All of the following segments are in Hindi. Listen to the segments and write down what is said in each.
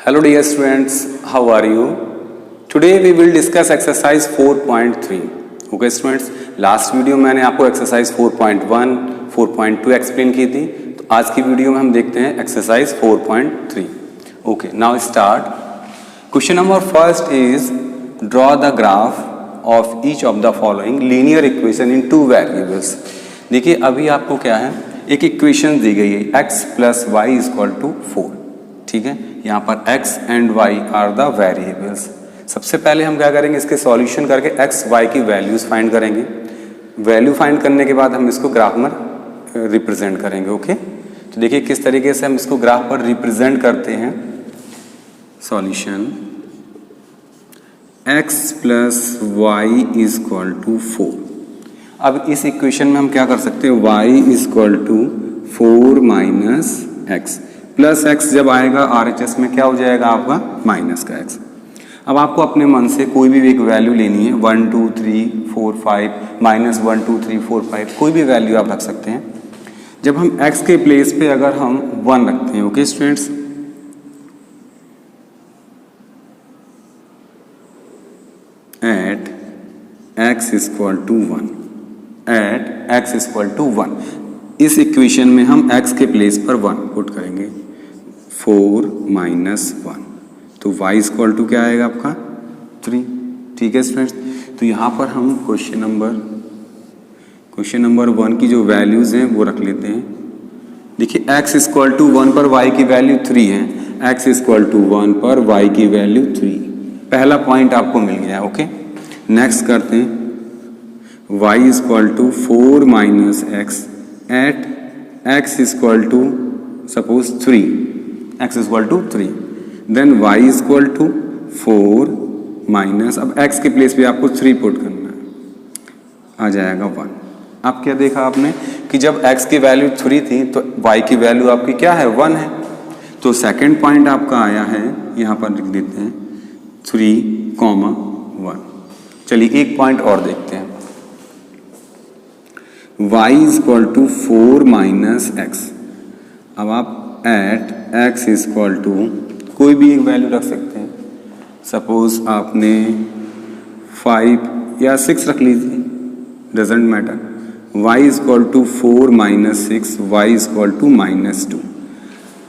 Hello dear students, how are you? Today we will discuss exercise 4.3. Okay students, last video मैंने आपको एक्सरसाइज 4.1, 4.2 एक्सप्लेन की थी, तो आज की वीडियो में हम देखते हैं exercise 4.3. Okay, now start. Question number first is draw the graph of each of the following linear equation in two variables. देखिए अभी आपको क्या है, एक इक्वेशन दी गई है x plus y is equal to 4. ठीक है, यहाँ पर x and y are the variables. सबसे पहले हम क्या करेंगे, इसके सॉल्यूशन करके x y की वैल्यूज फाइंड करेंगे. वैल्यू फाइंड करने के बाद हम इसको ग्राफ में रिप्रेजेंट करेंगे. ओके, तो देखिए किस तरीके से हम इसको ग्राफ पर रिप्रेजेंट करते हैं. Solution x plus y is equal to 4. अब इस इक्वेशन में हम क्या कर सकते हैं, y is equal to 4 minus x. Plus x जब आएगा RHS में क्या हो जाएगा आपका, माइनस का x. अब आपको अपने मन से कोई भी एक वैल्यू लेनी है, 1 2 3 4 5 माइनस 1 2 3 4 5, कोई भी वैल्यू आप रख सकते हैं. जब हम x के प्लेस पे अगर हम 1 रखते हैं, okay students, at x is equal to 1, at x is equal to 1, इस इक्वेशन में हम x के प्लेस पर 1 पुट करेंगे, 4 माइनस 1, तो y इज इक्वल टू क्या आएगा आपका 3. ठीक है स्टूडेंट्स, तो यहाँ पर हम क्वेश्चन नंबर 1 की जो वैल्यूज हैं वो रख लेते हैं. देखिए x इज इक्वल टू 1 पर y की वैल्यू 3 है, x इज इक्वल टू 1 पर y की वैल्यू 3. पहला पॉइंट आपको मिल गया. ओके, नेक्स्ट करते हैं, y is equal to 4 minus x at x is equal to suppose 3, x is equal to 3, then y is equal to 4 minus, अब x के प्लेस पे आपको 3 पुट करना है, आ जाएगा 1. अब क्या देखा आपने कि जब x की वैल्यू 3 थी तो y की वैल्यू आपकी क्या है, 1 है. तो सेकंड पॉइंट आपका आया है, यहाँ पर लिख देते हैं 3, 1. चलिए एक पॉइंट और देखते हैं, y is equal to 4 minus x. अब आप at x is equal to कोई भी एक वैल्यू रख सकते हैं, सपोज आपने 5 या 6 रख लीजिए, doesn't matter. y is equal to 4 minus 6, y is equal to minus 2.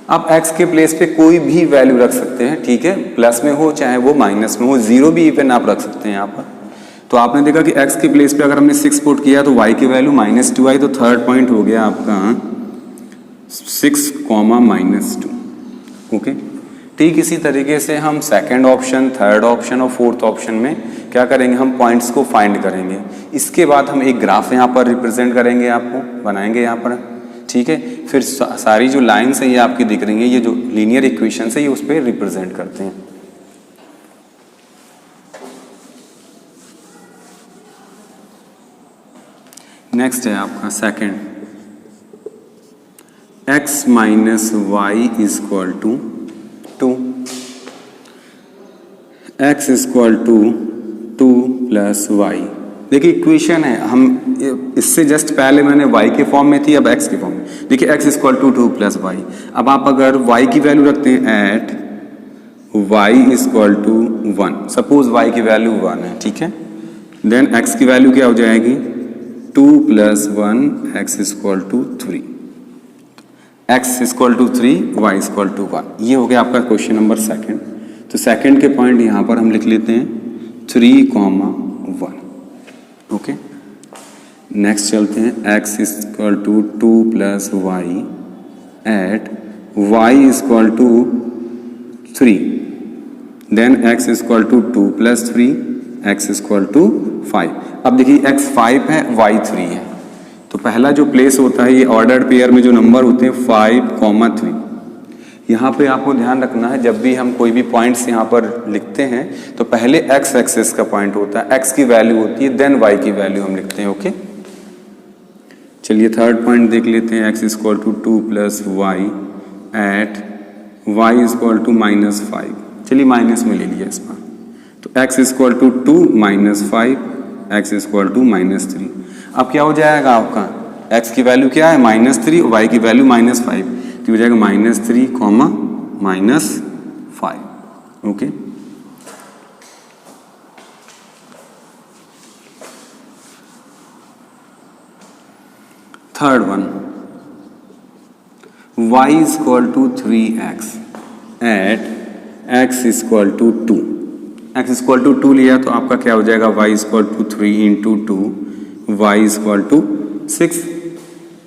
आप x के प्लेस पे कोई भी वैल्यू रख सकते हैं. ठीक है, प्लस में हो चाहे वो माइनस में हो, 0 भी इवन आप रख सकते हैं यहाँ पर. तो आपने देखा कि x के प्लेस पे अगर हमने 6 पुट किया तो y की वैल्यू माइनस 2 आई, तो थर्ड पॉइंट हो गया आपका 6, माइनस 2. ओके, ठीक इसी तरीके से हम सेकंड ऑप्शन, थर्ड ऑप्शन और फोर्थ ऑप्शन में क्या करेंगे, हम पॉइंट्स को फाइंड करेंगे. इसके बाद हम एक ग्राफ यहाँ पर रिप्रेजेंट करेंगे, आपको बनाएंगे यहाँ पर. ठीक है, फिर सारी जो लाइन्स हैं ये आपकी दिख रही हैं, ये जो लीनियर इक्वेशन है ये उस पर रिप्रेजेंट करते हैं. नेक्स्ट है आपका second, x minus y is equal to 2, x is equal to 2 plus y. देखिए इक्वेशन है, हम इससे जस्ट पहले मैंने y के फॉर्म में थी, अब x के फॉर्म में. देखिए x is equal to 2 plus y. अब आप अगर y की वैल्यू रखते हैं at y is equal to 1, suppose y की वैल्यू 1 है. ठीक है, देन x की वैल्यू क्या हो जाएगी, 2 plus 1, x is equal to 3, x is equal to 3, y is equal to 1. ये हो गया आपका क्वेश्चन नंबर सेकंड. तो सेकंड के पॉइंट यहाँ पर हम लिख लेते हैं 3, 1. ओके, नेक्स्ट चलते हैं, x is equal to 2 plus y at y is equal to 3, then x is equal to 2 plus 3, x is equal to 5. अब देखिए x 5 है, y 3 है, तो पहला जो प्लेस होता है, ये ऑर्डर्ड पेयर में जो नंबर होते हैं 5, 3. यहाँ पे आपको ध्यान रखना है, जब भी हम कोई भी पॉइंट्स यहाँ पर लिखते हैं तो पहले x एक्सिस का पॉइंट होता है, x की वैल्यू होती है, देन y की वैल्यू हम लिखते हैं. ओके, चलिए थर्ड पॉइंट देख लेते हैं, x is equal to 2 plus y at y is equal to minus 5. चलिए माइनस में ले लिया इस बार, तो x is equal to 2 minus 5, x is equal to minus 3. अब क्या हो जाएगा आपका, x की वैल्यू क्या है, माइनस 3, y की वैल्यू माइनस 5, तो हो जाएगा -3, -5. Okay. Third one, y is equal to 3x at x is equal to 2। x is equal to 2 लिया तो आपका क्या हो जाएगा, y is equal to 3 into 2, y is equal to 6।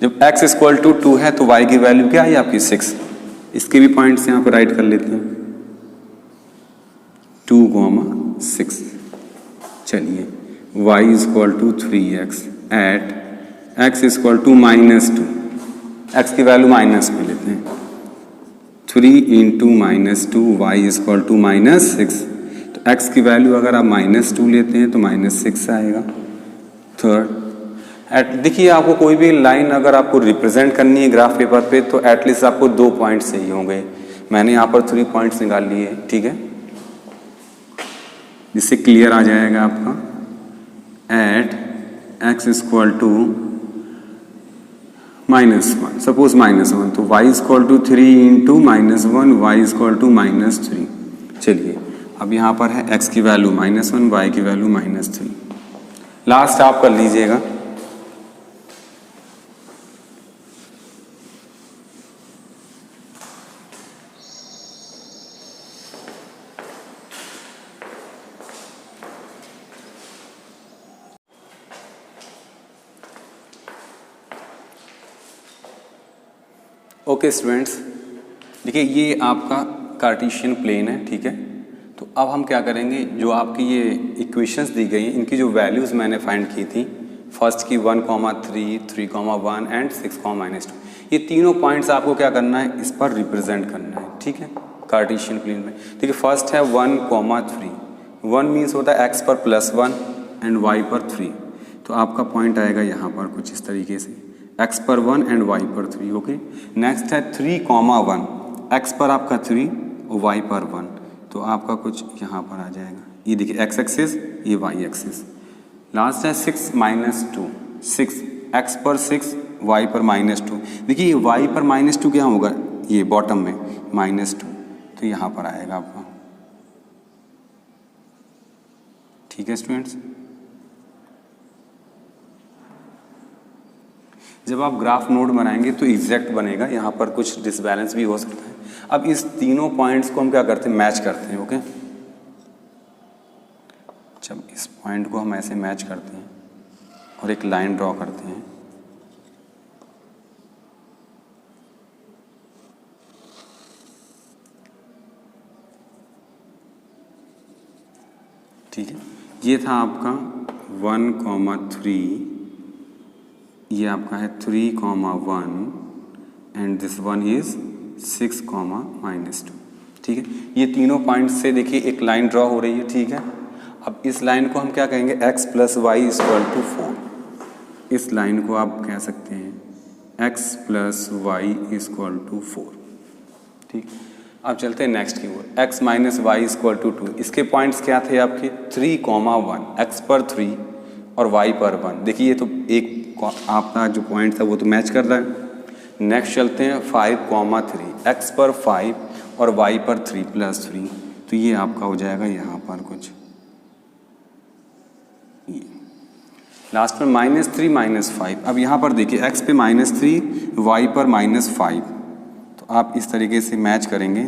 जब x इज इक्वल टू 2 है तो y की वैल्यू क्या है आपकी 6। इसके भी पॉइंट्स यहाँ पर राइट कर लेते हैं, 2, 6। चलिए y is equal to 3x at x is equal to -2, x की वैल्यू माइनस में लेते हैं, 3 into -2, y is equal to -6। तो x की वैल्यू अगर आप -2 लेते हैं तो -6 आएगा। थर्ड, देखिए आपको कोई भी लाइन अगर आपको रिप्रेजेंट करनी है ग्राफ पेपर पे तो एटलीस्ट आपको 2 पॉइंट्स चाहिए होंगे। मैंने यहाँ पर 3 पॉइंट्स निकाल लिए, ठीक है, जिससे क्लियर आ जाएगा आपका। At x is equal to -1, suppose -1, तो y is equal to 3 into -1, y is equal to -3। चलिए अब यहाँ पर है x की वैल्यू -1, y की वैल्यू -3। लास्ट आप कर लीजिएगा। ओके स्टूडेंट्स, देखिए ये आपका कार्टेशियन प्लेन है, ठीक है। तो अब हम क्या करेंगे, जो आपकी ये इक्वेशंस दी गई हैं इनकी जो वैल्यूज़ मैंने फाइंड की थी, फर्स्ट की 1, 3, 3, 1 एंड 6, -2, ये तीनों पॉइंट्स आपको क्या करना है, इस पर रिप्रेजेंट करना है, ठीक है, कार्टेशियन प्लेन में। देखिए फर्स्ट है 1, 3, 1 मीन्स होता है x पर +1 एंड y पर 3। तो आपका पॉइंट आएगा यहाँ पर कुछ इस तरीके से, x पर 1 एंड y पर 3, ओके। नेक्स्ट है 3, 1, x पर आपका 3 और y पर 1, तो आपका कुछ यहाँ पर आ जाएगा, ये देखिए x एक्सिस, ये y एक्सिस। लास्ट है 6, -2, 6, x पर 6, y पर -2। देखिए ये y पर -2 क्या होगा, ये बॉटम में -2, तो यहाँ पर आएगा आपका, ठीक है स्टूडेंट्स। जब आप ग्राफ नोट बनाएंगे तो एग्जैक्ट बनेगा, यहाँ पर कुछ डिसबैलेंस भी हो सकता है। अब इस तीनों पॉइंट्स को हम क्या करते हैं, मैच करते हैं, ओके। जब इस पॉइंट को हम ऐसे मैच करते हैं और एक लाइन ड्रॉ करते हैं, ठीक है। ये था आपका 1, 3, ये आपका है 3, 1 एंड दिस वन इज 6, -2, ठीक है। ये तीनों पॉइंट से देखिए एक लाइन ड्रॉ हो रही है, ठीक है। अब इस लाइन को हम क्या कहेंगे, x + y = 4। इस लाइन को आप कह सकते हैं x + y = 4, ठीक। अब चलते हैं नेक्स्ट की ओर, x - y = 2। इसके पॉइंट्स क्या थे आपके, 3, 1, x पर 3 और y पर 1। देखिए ये तो एक आपका जो पॉइंट था वो तो मैच कर रहा है। नेक्स्ट चलते हैं 5, 3, x पर 5 और y पर 3 + 3, तो ये आपका हो जाएगा यहाँ पर कुछ, ये लास्ट में -3, -5। अब यहाँ पर देखिए x पे -3, y पर -5, तो आप इस तरीके से मैच करेंगे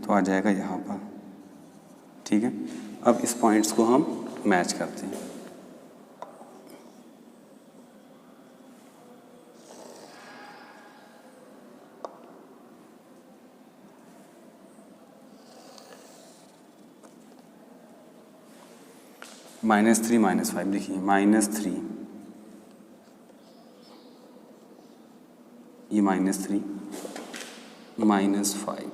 तो आ जाएगा यहाँ पर, ठीक है। अब इस पॉइंट्स को हम मैच करते हैं। -3, -5, देखिए -3, ये -3, -5,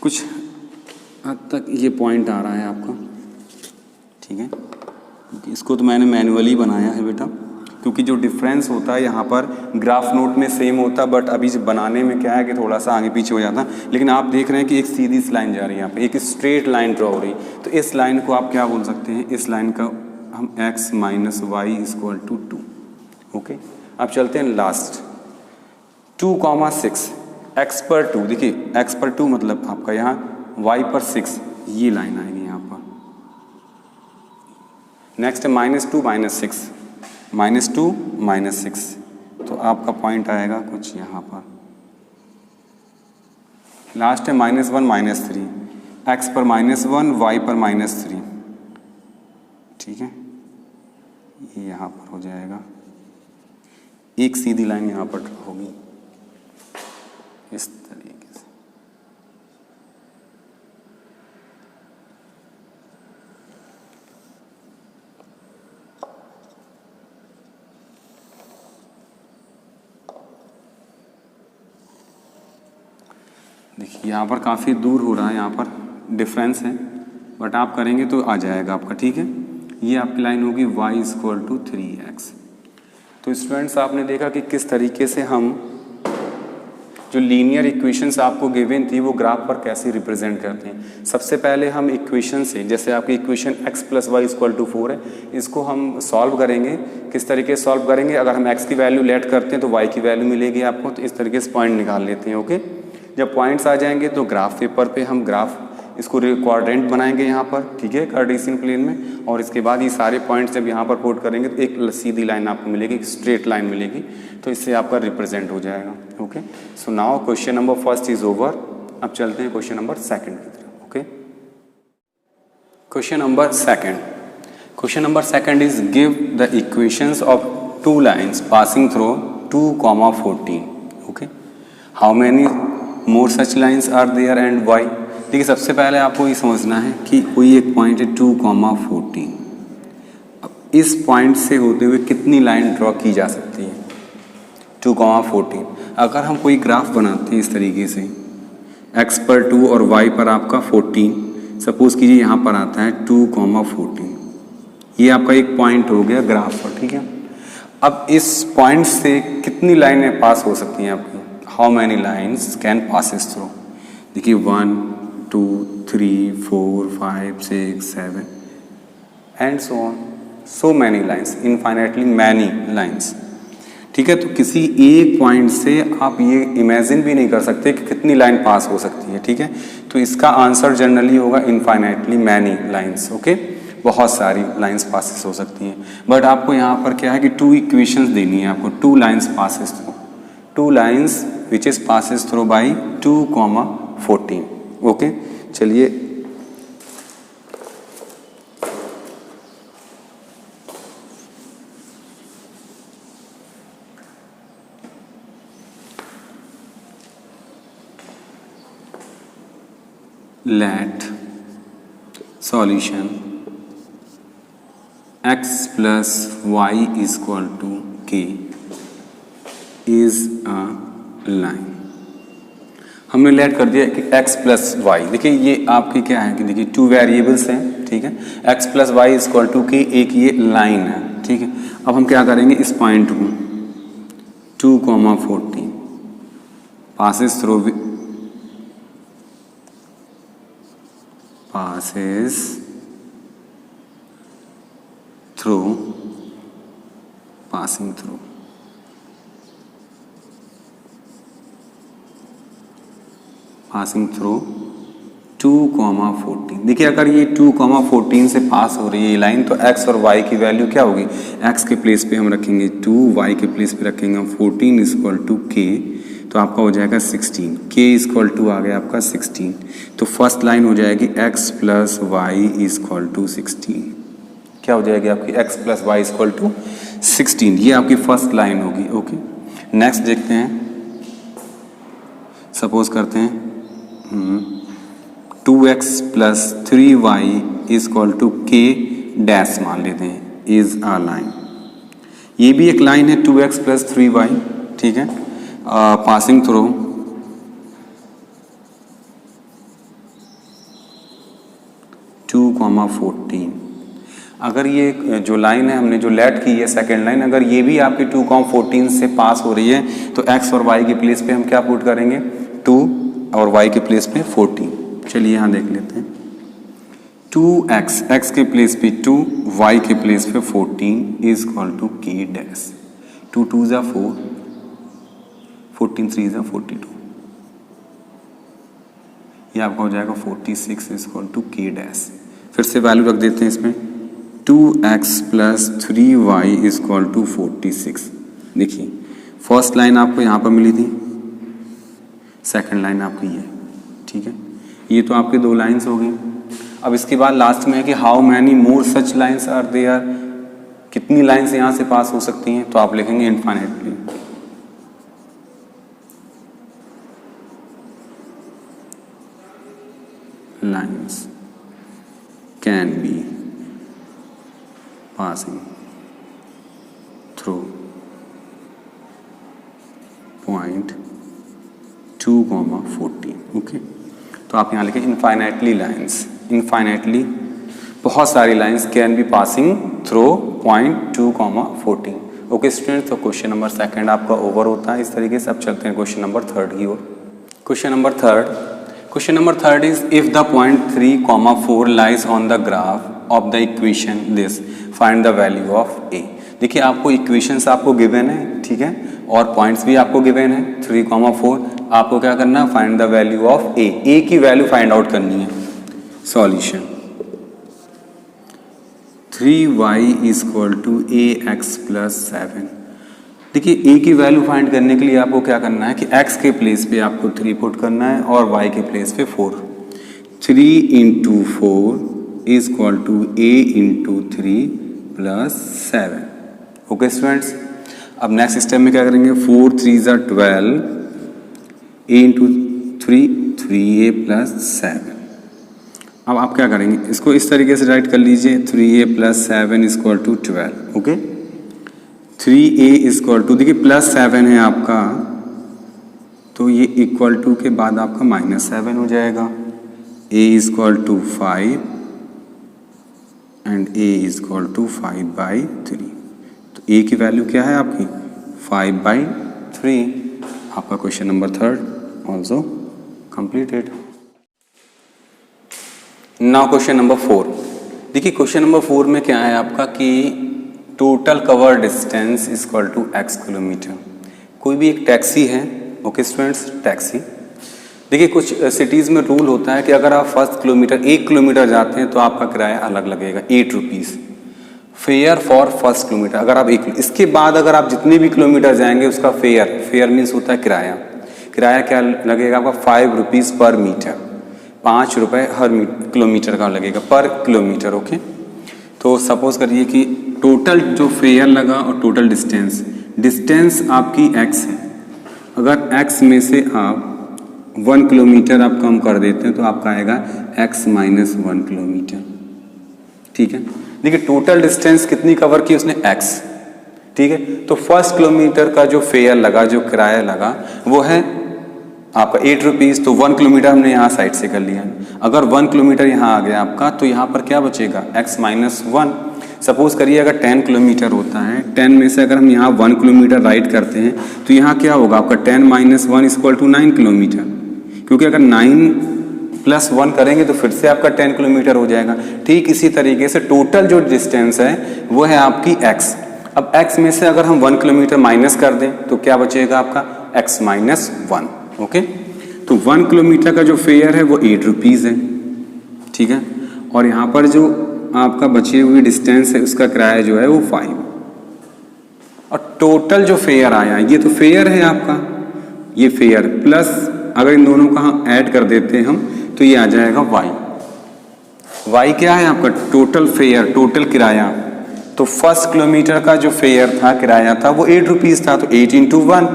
कुछ हद तक ये पॉइंट आ रहा है आपका, ठीक है। इसको तो मैंने मैन्युअली बनाया है बेटा, क्योंकि जो डिफरेंस होता है यहाँ पर ग्राफ नोट में सेम होता, बट अभी बनाने में क्या है कि थोड़ा सा आगे पीछे हो जाता। लेकिन आप देख रहे हैं कि एक सीधी लाइन जा रही है, यहाँ पे एक स्ट्रेट लाइन ड्रॉ हो रही, तो इस लाइन को आप क्या बोल सकते हैं, इस लाइन का हम हम x minus y equal to 2। Okay, अब चलते हैं लास्ट 2,6 x पर 2। देखिए x पर 2 मतलब आपका यहाँ y पर 6, ये लाइन आएगी यहाँ पर। नेक्स्ट है -2 -6, -2 -6, तो आपका पॉइंट आएगा कुछ यहाँ पर। लास्ट है -1 -3, x पर -1 y पर -3, ठीक है, ये यहाँ पर हो जाएगा। एक सीधी लाइन यहाँ पर होगी इस तरीके से। देखिए यहाँ पर काफ़ी दूर हो रहा है, यहाँ पर डिफरेंस है, बट आप करेंगे तो आ जाएगा आपका, ठीक है। ये आपकी लाइन होगी y इक्वल टू 3x। तो स्टूडेंट्स आपने देखा कि किस तरीके से हम जो लीनियर इक्वेशंस आपको गिवन थी वो ग्राफ पर कैसे रिप्रेजेंट करते हैं। सबसे पहले हम इक्वेशन से, जैसे आपकी equation x plus y equal to 4 है, इसको हम सॉल्व करेंगे। किस तरीके से सॉल्व करेंगे, अगर हम x की वैल्यू लेट करते हैं तो y की वैल्यू मिलेगी आपको, तो इस तरीके से पॉइंट निकाल लेते हैं। ओके, जब पॉइंट्स आ जाएंगे तो ग्राफ पेपर पे हम ग्राफ इसको क्वाड्रेंट बनाएंगे यहाँ पर, ठीक है, कार्टेशियन प्लेन में, और इसके बाद ये सारे पॉइंट्स जब यहाँ पर पुट करेंगे तो एक सीधी लाइन आपको मिलेगी, एक स्ट्रेट लाइन मिलेगी, तो इससे आपका रिप्रेजेंट हो जाएगा। Okay, so now question number first is over. अब चलते हैं क्वेश्चन नंबर सेकंड की तरफ। Okay, question number second. Question number second is give the equations of two lines passing through 2,14। Okay, how many more such lines are there and why. देखिए सबसे पहले आपको ये समझना है कि कोई एक पॉइंट है 2,14। अब इस पॉइंट से होते हुए कितनी लाइन ड्रॉ की जा सकती है 2,14। अगर हम कोई ग्राफ बनाते हैं इस तरीके से, x पर 2 और y पर आपका 14, सपोज कीजिए यहाँ पर आता है 2,14, ये आपका एक पॉइंट हो गया ग्राफ पर, ठीक है। अब इस पॉइंट से कितनी लाइनें पास हो सकती हैं आपकी, how many lines can passes through. देखिए 1 2 3 4 5 6 7 and so on, so many lines, infinitely many lines, ठीक है। तो किसी एक पॉइंट से आप ये इमेजिन भी नहीं कर सकते कि कितनी लाइन पास हो सकती है, ठीक है। तो इसका आंसर जनरली होगा इनफाइनाइटली मैनी लाइन्स। ओके, बहुत सारी लाइन्स पासिस हो सकती हैं, बट आपको यहाँ पर क्या है कि 2 इक्वेशंस देनी है आपको, 2 lines passes through, 2 lines which is passes through by 2,14। Okay, चलिए let solution x plus y equal to k is a line। हमने लेट कर दिया कि x प्लस वाई। देखिए ये आपकी क्या है कि देखिए 2 वेरिएबल्स हैं, ठीक है, x plus y equal to k, एक ये लाइन है, ठीक है। अब हम क्या करेंगे, इस पॉइंट को 2,14 passes through passing through passing through 2,14। देखिए अगर ये 2,14 से पास हो रही है ये लाइन, तो x और y की वैल्यू क्या होगी, x के प्लेस पे हम रखेंगे 2, y के प्लेस पे रखेंगे हम 14 इक्वल टू k, तो आपका हो जाएगा 16, k इक्वल टू आ गया आपका 16। तो फर्स्ट लाइन हो जाएगी x plus y equal to 16। क्या हो जाएगी आपकी x plus y equal to 16, ये आपकी फर्स्ट लाइन होगी। ओके, नेक्स्ट देखते हैं, सपोज करते हैं 2x plus 3y equal to k dash मान लेते हैं, इज आ लाइन। ये भी एक लाइन है 2x प्लस 3y, ठीक है, पासिंग थ्रू 2,14। अगर ये जो लाइन है हमने जो लेट की है सेकेंड लाइन, अगर ये भी आपकी 2,14 से पास हो रही है, तो x और y के प्लेस पे हम क्या पुट करेंगे, 2 और y के प्लेस पे 14। चलिए यहाँ देख लेते हैं, 2x, x के प्लेस पे 2, y के प्लेस पे 14 is equal to k dash. 2 2 जा 4, 14 3 जा 42, ये आपका हो जाएगा 46 is equal to k dash. फिर से वैल्यू रख देते हैं इसमें, 2x plus 3y is equal to 46। देखिए फर्स्ट लाइन आपको यहाँ पर मिली थी, सेकंड लाइन आपकी ये, ठीक है, ये तो आपके दो लाइंस हो गई। अब इसके बाद लास्ट में है कि how many more such lines are there, कितनी लाइंस यहाँ से पास हो सकती हैं, तो आप लिखेंगे infinitely. Lines can be passing through point 2,14। Okay, तो आप यहाँ लिखें इनफाइनाइटली लाइंस, इनफाइनाइटली बहुत सारी lines can be passing through point 2,14। Okay students, तो क्वेश्चन नंबर सेकंड आपका ओवर होता है इस तरीके से। अब चलते हैं क्वेश्चन नंबर थर्ड की ओर। Question number third is if the point 3,4 lies on the graph of the equation this, find the value of A. देखिए आपको इक्वेशंस आपको गिवन है, ठीक है, और पॉइंट्स भी आपको गिवन है 3,4। आपको क्या करना है, find the value of a, a की वैल्यू फाइंड आउट करनी है। Solution 3y is equal to ax plus 7। देखिए a की वैल्यू फाइंड करने के लिए आपको क्या करना है कि x के प्लेस पे आपको 3 पुट करना है और y के प्लेस पे 4। 3 into 4 is equal to a into 3 plus 7। Okay students, अब नेक्स्ट स्टेप में क्या करेंगे, 4 3 ज़ा 12, a इंटू 3 3a प्लस 7। अब आप क्या करेंगे, इसको इस तरीके से राइट कर लीजिए, 3a plus 7 is equal to 12। Okay, 3a is equal to, देखिए प्लस 7 है आपका, तो ये इक्वल टू के बाद आपका -7 हो जाएगा। a is equal to 5 and a is equal to 5/3। तो a की वैल्यू क्या है आपकी 5/3। आपका question number third also completed. Now question number 4। देखिए क्वेश्चन नंबर 4 में क्या है आपका कि total cover distance is equal to x kilometre. कोई भी एक टैक्सी है, ओके स्टूडेंट्स, टैक्सी। देखिए कुछ सिटीज़ में रूल होता है कि अगर आप फर्स्ट किलोमीटर 1 किलोमीटर जाते हैं तो आपका किराया अलग लगेगा, 8 rupees fair for first kilometre. अगर आप इसके बाद अगर आप जितने भी किलोमीटर जाएंगे उसका फेयर मीन्स होता है किराया। किराया क्या लगेगा आपका 5 रुपीज़ पर मीटर, 5 रुपये हर किलोमीटर का लगेगा पर किलोमीटर। ओके, तो सपोज करिए कि टोटल जो फेयर लगा और टोटल डिस्टेंस आपकी x है। अगर x में से आप 1 किलोमीटर आप कम कर देते हैं तो आपका आएगा x माइनस 1 किलोमीटर, ठीक है। देखिए टोटल डिस्टेंस कितनी कवर की उसने, x, ठीक है। तो फर्स्ट किलोमीटर का जो फेयर लगा, जो किराया लगा, वो है आपका 8 रुपीज़। तो 1 किलोमीटर हमने यहाँ साइड से कर लिया। अगर 1 किलोमीटर यहाँ आ गया आपका, तो यहाँ पर क्या बचेगा, x माइनस 1। सपोज करिए अगर 10 किलोमीटर होता है, 10 में से अगर हम यहाँ 1 किलोमीटर राइड करते हैं तो यहाँ क्या होगा आपका 10 minus 1 is equal to 9 kilometre, क्योंकि अगर 9 प्लस 1 करेंगे तो फिर से आपका 10 किलोमीटर हो जाएगा। ठीक इसी तरीके से टोटल जो डिस्टेंस है वो है आपकी x। अब x में से अगर हम 1 किलोमीटर माइनस कर दें तो क्या बचेगा आपका x माइनस 1। ओके, तो 1 किलोमीटर का जो फेयर है वो 8 रुपीज़ है, ठीक है। और यहाँ पर जो आपका बची हुई डिस्टेंस है उसका किराया जो है वो 5। और टोटल जो फेयर आया, ये तो फेयर है आपका, ये फेयर प्लस अगर इन दोनों का हम ऐड कर देते हैं हम तो ये आ जाएगा y क्या है आपका, टोटल फेयर, टोटल किराया। तो फर्स्ट किलोमीटर का जो फेयर था, किराया था, वो 8 रुपीज़ था। तो 8 इंटू 1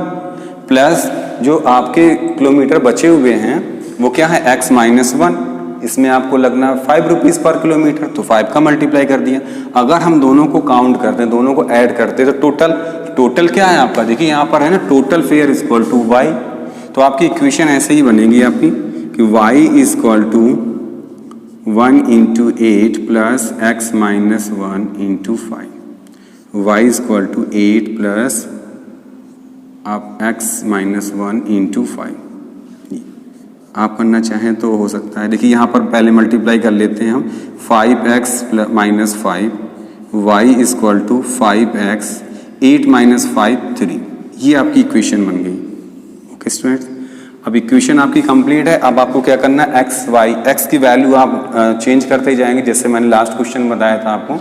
प्लस जो आपके किलोमीटर बचे हुए हैं वो क्या है, x माइनस 1। इसमें आपको लगना 5 रुपीज़ पर किलोमीटर, तो 5 का मल्टीप्लाई कर दिया। अगर हम दोनों को काउंट करते हैं, दोनों को ऐड करते हैं, तो टोटल क्या है आपका, देखिए यहाँ पर है ना, total fare is equal to y। तो आपकी इक्वेशन ऐसे ही बनेगी आपकी कि y is equal to 1 into 8 plus x minus 1 into 5। y is equal to 8 plus आप x माइनस 1 इंटू 5। आप करना चाहें तो हो सकता है। देखिए यहाँ पर पहले मल्टीप्लाई कर लेते हैं हम 5x minus 5 y equal to 5x 8 minus 5 3। ये आपकी इक्वेशन बन गई। ओके स्टूडेंट्स, अब इक्वेशन आपकी कंप्लीट है। अब आपको क्या करना है, x की वैल्यू आप चेंज करते जाएंगे, जैसे मैंने लास्ट क्वेश्चन बताया था आपको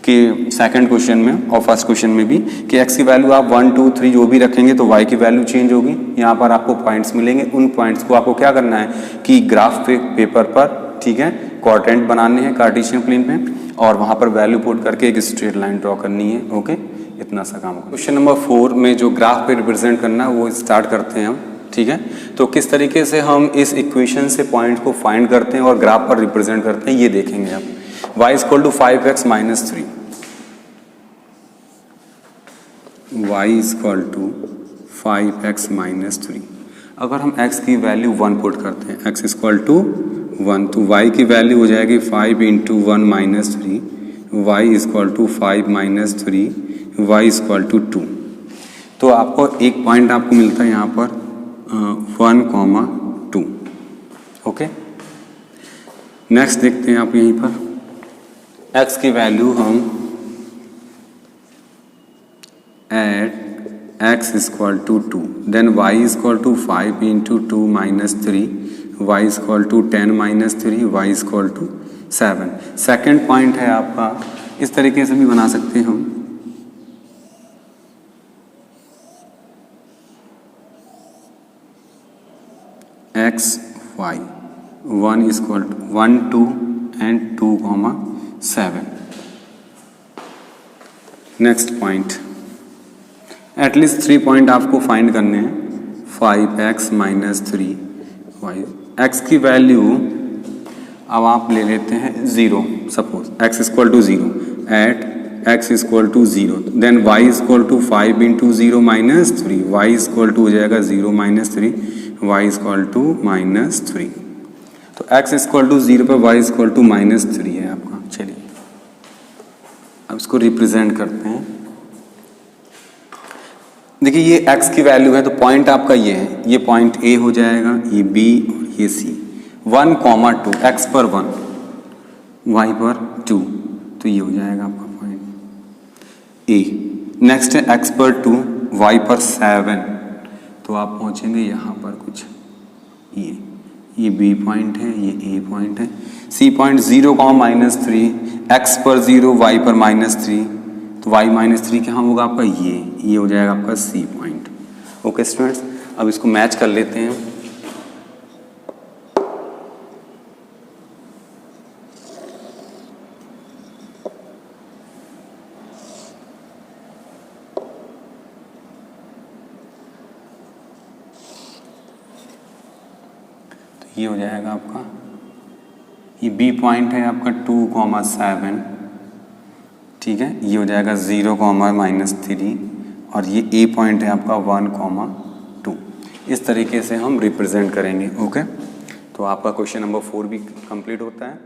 कि सेकंड क्वेश्चन में और फर्स्ट क्वेश्चन में भी कि x की वैल्यू आप 1 2 3 जो भी रखेंगे तो y की वैल्यू चेंज होगी। यहाँ पर आपको पॉइंट्स मिलेंगे, उन पॉइंट्स को आपको क्या करना है कि ग्राफ पेपर पर, ठीक है, क्वाड्रेंट बनाने हैं कार्टेशियन प्लेन पे, और वहाँ पर वैल्यू पुट करके एक स्ट्रेट लाइन ड्रॉ करनी है। ओके, इतना सा काम होगा। क्वेश्चन नंबर 4 में जो ग्राफ पे रिप्रेजेंट करना है वो स्टार्ट करते हैं हम, ठीक है। तो किस तरीके से हम इस इक्वेशन से पॉइंट को फाइंड करते हैं और ग्राफ पर रिप्रेजेंट करते हैं ये देखेंगे आप। y equal to 5x minus 3, y equal to 5x minus 3। अगर हम x की वैल्यू 1 पुट करते हैं, x इक्वल टू 1, तो y की वैल्यू हो जाएगी 5 into 1 minus 3, y equal to 5 minus 3, y equal to 2। तो आपको एक पॉइंट आपको मिलता है यहाँ पर 1,2। ओके, नेक्स्ट देखते हैं आप यहीं पर x की वैल्यू हम at x equal to 2, then y equal to 5 into 2 minus 3, y equal to 10 minus 3, y equal to 7। Second point है आपका, इस तरीके से भी बना सकते हैं हम, x y 1 equal to 1 2 and 2 7। Next point, at least 3 point आपको फाइंड करने हैं। 5x माइनस 3 y, x की वैल्यू अब आप ले लेते हैं 0, suppose x equal to 0 at x equal to 0, then y equal to 5 into 0 minus 3, y equal to हो जाएगा 0 minus 3, y equal to minus 3। तो x इक्वल टू 0 पर y इक्वल टू माइनस 3 है आपका। चलिए अब इसको रिप्रेजेंट करते हैं। देखिए ये x की वैल्यू है, तो पॉइंट आपका ये है, ये पॉइंट A हो जाएगा, ये B और ये C। 1, 2, x पर 1, y पर 2, तो ये हो जाएगा आपका पॉइंट A। नेक्स्ट है x पर 2, y पर 7, तो आप पहुंचेंगे यहाँ पर कुछ ये B पॉइंट है, ये A पॉइंट है। C पॉइंट 0, माइनस 3, x पर 0, y पर माइनस 3, तो y माइनस 3 क्या होगा आपका, ये हो जाएगा आपका C पॉइंट। ओके स्टूडेंट्स, अब इसको मैच कर लेते हैं। तो ये हो जाएगा आपका, ये B पॉइंट है आपका 2, 7, ठीक है। ये हो जाएगा 0, माइनस 3, और ये A पॉइंट है आपका 1, 2। इस तरीके से हम रिप्रेजेंट करेंगे। ओके, तो आपका क्वेश्चन नंबर 4 भी कंप्लीट होता है।